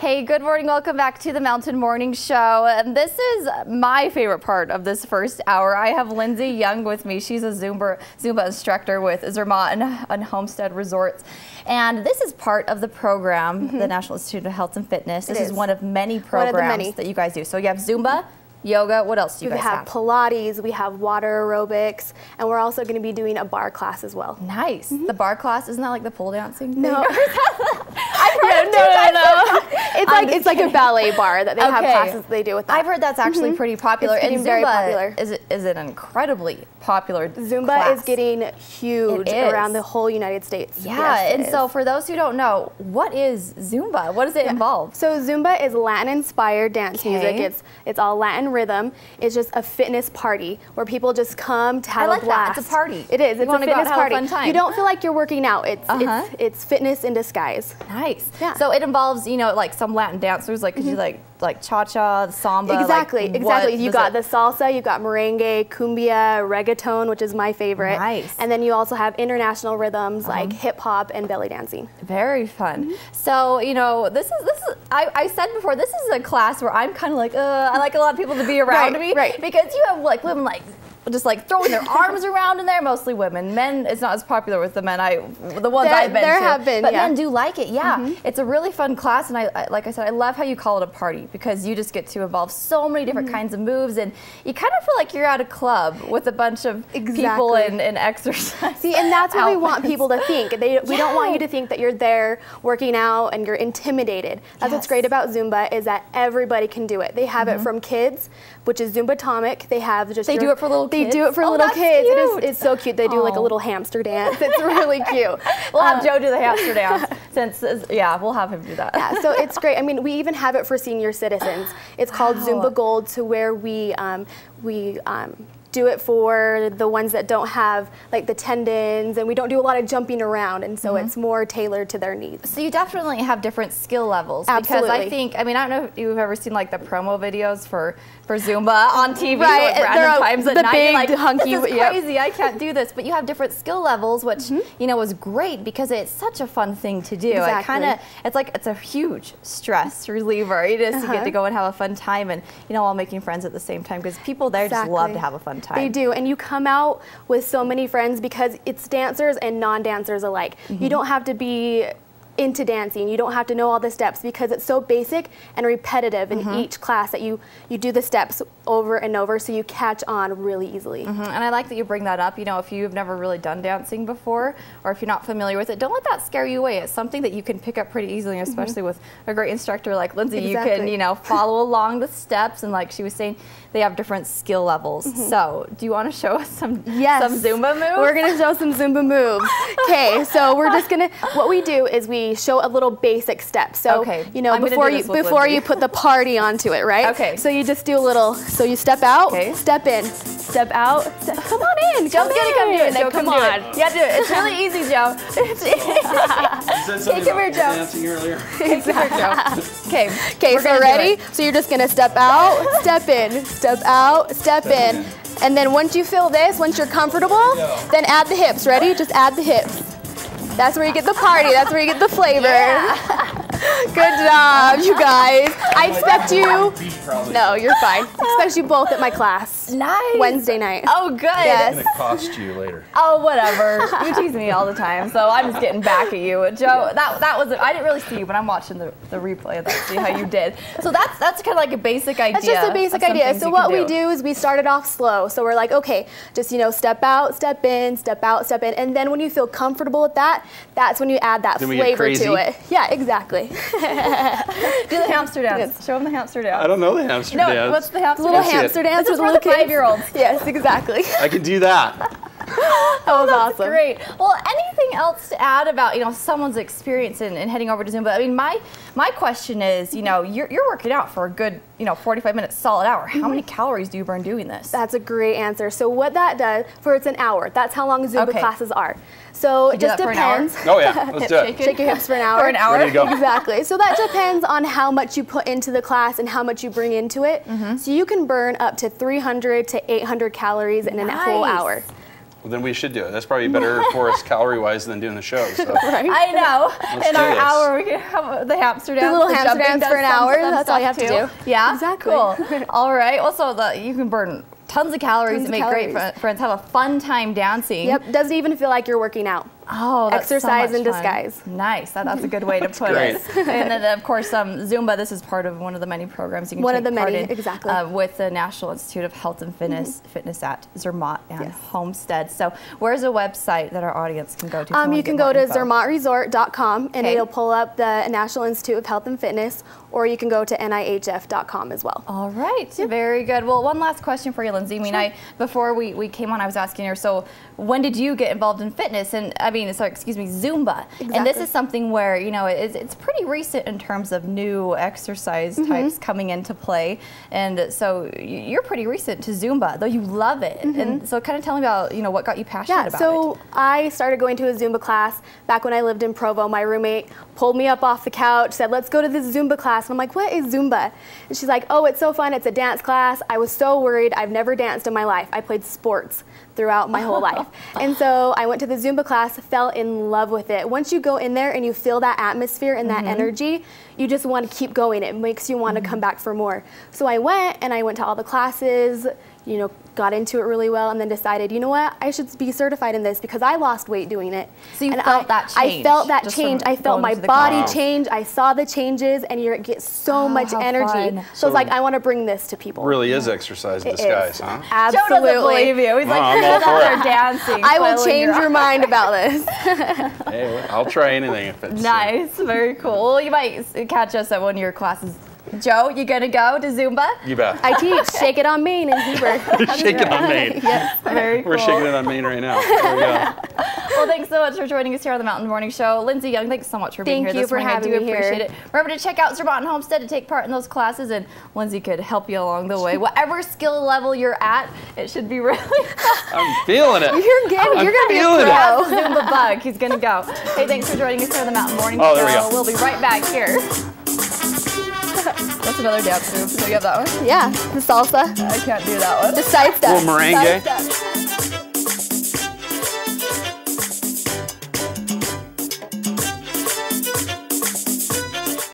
Hey, good morning. Welcome back to the Mountain Morning Show. And this is my favorite part of this first hour. I have Lindsay Young with me. She's a Zumba instructor with Zumba and Homestead Resorts. And this is part of the program, the National Institute of Health and Fitness. This is one of many programs that you guys do. So you have Zumba, yoga, what else do you guys have? We have Pilates, we have water aerobics, and we're also going to be doing a bar class as well. Nice. The bar class, isn't that like the pole dancing thing? No. I've heard no. It's like a ballet bar that they have classes they do with that. I've heard that's actually pretty popular. It's getting very popular. Is it incredibly popular Zumba class? is getting huge around the whole United States. Yeah, yes, and so for those who don't know, what is Zumba? What does it involve? So Zumba is Latin-inspired dance music. It's all Latin rhythm. It's just a fitness party where people just come to have a blast. It's a party. It is. It's a fitness party. Have a fun time. You don't feel like you're working out. It's fitness in disguise. Nice. Yeah. So it involves, you know, like some Latin dancers, like you like cha-cha, samba. Exactly. You got the salsa, you've got merengue, cumbia, reggaeton, which is my favorite. Nice. And then you also have international rhythms like hip hop and belly dancing. Very fun. So, you know, this is I said before, this is a class where I'm kind of like, I like a lot of people to be around me. Right. Because you have like women like just like throwing their arms around in there, mostly women. Men, it's not as popular with the men. The ones I've been to. There have been, but men do like it. Yeah, it's a really fun class, and I like I said, I love how you call it a party because you just get to involve so many different kinds of moves, and you kind of feel like you're at a club with a bunch of people in exercise. See, and that's what we want people to think. We don't want you to think that you're there working out and you're intimidated. That's what's great about Zumba is that everybody can do it. They have it from kids, which is Zumbatomic. They have just do it for little kids. They do it for little kids. It's so cute. They do like a little hamster dance. It's really cute. We'll have Joe do the hamster dance since we'll have him do that. Yeah, so it's great. I mean, we even have it for senior citizens. It's called Zumba Gold, to where we do it for the ones that don't have like the tendons, and we don't do a lot of jumping around, and so it's more tailored to their needs. So you definitely have different skill levels. Absolutely. Because I don't know if you've ever seen like the promo videos for Zumba on TV, right? Like random times at night. Big, like, hunky, this is crazy. I can't do this. But you have different skill levels, which you know is great because it's such a fun thing to do. Exactly. It's a huge stress reliever. You just get to go and have a fun time, and you know, while making friends at the same time, because people there just love to have a fun time. They do, and you come out with so many friends because it's dancers and non-dancers alike. You don't have to be into dancing. You don't have to know all the steps because it's so basic and repetitive in each class that you do the steps over and over, so you catch on really easily. And I like that you bring that up. You know, if you've never really done dancing before, or if you're not familiar with it, don't let that scare you away. It's something that you can pick up pretty easily, especially with a great instructor like Lindsay. You can, you know, follow along the steps, and like she was saying, they have different skill levels. So, do you want to show us some Zumba moves? We're going to show some Zumba moves. Okay, so we're just going to, what we do is we show a little basic step. So, you know, before you put the party onto it, right? Okay. So you just do a little, so you step out, step in, step out, come on in. Joe's going to come do it. Joe, come on. Yeah, do it. It's really easy, Joe. Hey, come here, Joe. Dancing earlier. Okay. Okay, so ready? So you're just going to step out, step in, step out, step in. And then once you feel this, once you're comfortable, then add the hips. Ready? Just add the hips. That's where you get the party. That's where you get the flavor. Good job, you guys. I expect you. No, you're fine. I expect you both at my class. Nice. Wednesday night. Oh, good. Yes. It's gonna cost you later. Oh, whatever. You tease me all the time, so I'm just getting back at you, Joe. That was. I didn't really see you, but I'm watching the replay of that. See how you did. So that's kind of like a basic idea. That's just a basic idea. So what we do is we started off slow. So we're like, okay, just step out, step in, step out, step in, and then when you feel comfortable with that, that's when you add that flavor to it. Yeah, exactly. Do the hamster dance. Show them the hamster dance. I don't know the hamster dance. No, what's the hamster dance? Little hamster dance with little kids. 5-year-olds. Yes, exactly. I can do that. That was awesome. Great. Well, anything else to add about someone's experience in heading over to Zumba? I mean, my question is, you're working out for a good 45 minutes, solid hour. How many calories do you burn doing this? That's a great answer. So what that does it's an hour. That's how long Zumba classes are. So it just depends. Oh yeah, let's do it. Shake your hips for an hour. For an hour. Ready to go. Exactly. So that depends on how much you put into the class and how much you bring into it. So you can burn up to 300 to 800 calories in a whole hour. Well, then we should do it. That's probably better for us calorie-wise than doing the show. So. Right. I know. Let's In do our this. hour, we can have the hamster dance. The little hamster jumping dance for an hour. That's all you have to do. Yeah? Exactly. Cool. All right. Also, you can burn tons of calories and make great friends. Have a fun time dancing. Yep. Doesn't even feel like you're working out. Oh, that's Exercise so much in fun. disguise. Nice. That's a good way to put great. it. And then, of course, Zumba. This is part of one of the many programs you can One take of the part many, in, exactly. with the National Institute of Health and Fitness at Zermatt and Yes. Homestead. So, where's a website that our audience can go to? You can go to zermattresort.com and Okay. it'll pull up the National Institute of Health and Fitness, or you can go to NIHF.com as well. All right, very good. Well, one last question for you, Lindsay. I mean, before we came on, I was asking her, so when did you get involved in fitness? And Zumba. Exactly. And this is something where, it's pretty recent in terms of new exercise types coming into play. And so you're pretty recent to Zumba, though you love it. And so kind of tell me about, what got you passionate about it. So I started going to a Zumba class back when I lived in Provo. My roommate pulled me up off the couch, said, let's go to this Zumba class. And I'm like, what is Zumba? And she's like, oh, it's so fun. It's a dance class. I was so worried. I've never danced in my life. I played sports throughout my whole life. And so I went to the Zumba class, fell in love with it. Once you go in there and you feel that atmosphere and that energy, you just want to keep going. It makes you want to come back for more. So I went to all the classes, got into it really well, and then decided, you know what, I should be certified in this because I lost weight doing it. So you felt that change? I felt that just change. from I felt going my to the body class. change. I saw the changes, and you get so much how energy. fun. So it's like, I want to bring this to people. Really is exercise in It disguise, is. huh? Joe doesn't believe Absolutely. you. He's like, I'm you're all for out there it. dancing. I will flailing change your mind about this. Hey, I'll try anything if it's Nice, very cool. Well, you might catch us at one of your classes. Joe, you gonna go to Zumba? You bet. I teach Shake It on Main in Heber. Shaking on Maine. Yes. Very cool. We're shaking it on Maine right now. There we go. Well, thanks so much for joining us here on the Mountain Morning Show. Lindsay Young, thanks so much for being Thank here you this for morning. having I do me here. appreciate it. Remember to check out Zermatt and Homestead to take part in those classes, and Lindsay could help you along the way. Whatever skill level you're at, it should be really fun. I'm feeling it. You're gonna be a feeling it. pro. The Zumba bug. He's going to go. Hey, thanks for joining us here on the Mountain Morning Oh, Show. there we go. We'll be right back here. That's another dance move. So you have that one? Yeah, the salsa, I can't do that one. the side step. Little merengue. Side step.